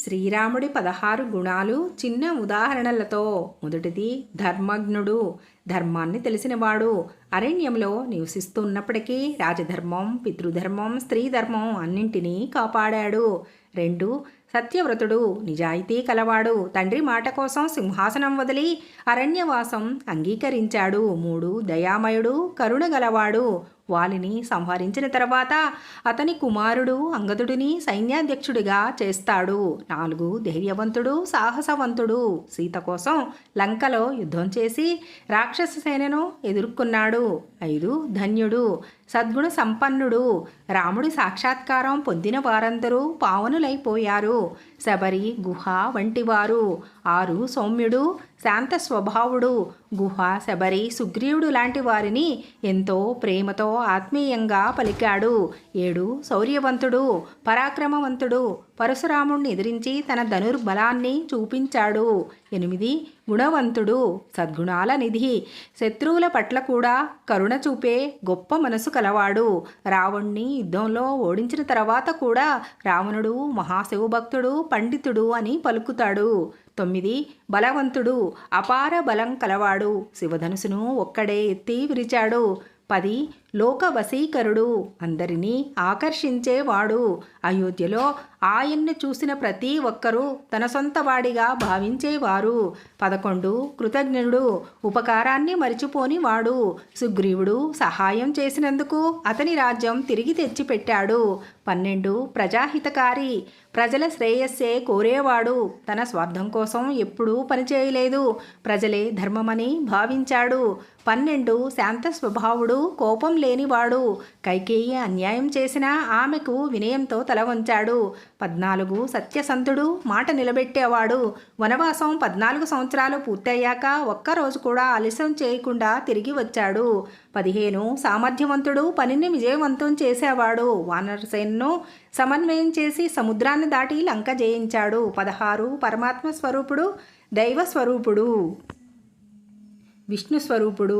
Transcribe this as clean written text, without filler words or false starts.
శ్రీరాముడి 16 గుణాలు చిన్న ఉదాహరణలతో. మొదటిది, ధర్మజ్ఞుడు, ధర్మాన్ని తెలిసినవాడు. అరణ్యంలో నివసిస్తున్నప్పటికీ రాజధర్మం, పితృధర్మం, స్త్రీ ధర్మం అన్నింటినీ కాపాడాడు. 2, సత్యవ్రతుడు, నిజాయితీ కలవాడు. తండ్రి మాట కోసం సింహాసనం వదిలి అరణ్యవాసం అంగీకరించాడు. 3, దయామయుడు, కరుణ గలవాడు. వాలిని సంహరించిన తర్వాత అతని కుమారుడు అంగదుడిని సైన్యాధ్యక్షుడిగా చేస్తాడు. 4, ధైర్యవంతుడు, సాహసవంతుడు. సీత కోసం లంకలో యుద్ధం చేసి రాక్షస సేనను ఎదుర్కొన్నాడు. 5, ధన్యుడు, సద్గుణ సంపన్నుడు. రాముడి సాక్షాత్కారం పొందిన వారందరూ పావనులైపోయారు. శబరి, గుహ వంటివారు. 6, సౌమ్యుడు, శాంత స్వభావుడు. గుహ, శబరి, సుగ్రీవుడు లాంటి వారిని ఎంతో ప్రేమతో ఆత్మీయంగా పలికాడు. 7, శౌర్యవంతుడు, పరాక్రమవంతుడు. పరశురాముణ్ణి ఎదిరించి తన ధనుర్బలాన్ని చూపించాడు. 8, గుణవంతుడు, సద్గుణాల నిధి. శత్రువుల పట్ల కూడా కరుణ చూపే గొప్ప మనసు కలవాడు. రావణ్ణి యుద్ధంలో ఓడించిన తర్వాత కూడా రావణుడు మహాశివభక్తుడు, పండితుడు అని పలుకుతాడు. 9, బలవంతుడు, అపార బలం కలవాడు. శివధనుసును ఒక్కడే ఎత్తి విరిచాడు. 10, లోక వశీకరుడు, అందరినీ ఆకర్షించేవాడు. అయోధ్యలో ఆయన్ను చూసిన ప్రతి ఒక్కరూ తన సొంతవాడిగా భావించేవారు. 11, కృతజ్ఞుడు, ఉపకారాన్ని మరిచిపోనివాడు. సుగ్రీవుడు సహాయం చేసినందుకు అతని రాజ్యం తిరిగి తెచ్చిపెట్టాడు. 12, ప్రజాహితకారి, ప్రజల శ్రేయస్సే కోరేవాడు. తన స్వార్థం కోసం ఎప్పుడూ పనిచేయలేదు. ప్రజలే ధర్మమని భావించాడు. 12, శాంత స్వభావుడు, కోపం లేనివాడు. కైకేయి అన్యాయం చేసినా ఆమెకు వినయంతో తల వంచాడు. 14, సత్యసంధుడు, మాట నిలబెట్టేవాడు. వనవాసం 14 సంవత్సరాలు పూర్తయ్యాక ఒక్కరోజు కూడా ఆలస్యం చేయకుండా తిరిగి వచ్చాడు. 15, సామర్థ్యవంతుడు, పనిని విజయవంతం చేసేవాడు. వానరసేనను సమన్వయం చేసి సముద్రాన్ని దాటి లంక జయించాడు. 16, పరమాత్మ స్వరూపుడు, దైవ స్వరూపుడు, విష్ణు స్వరూపుడు.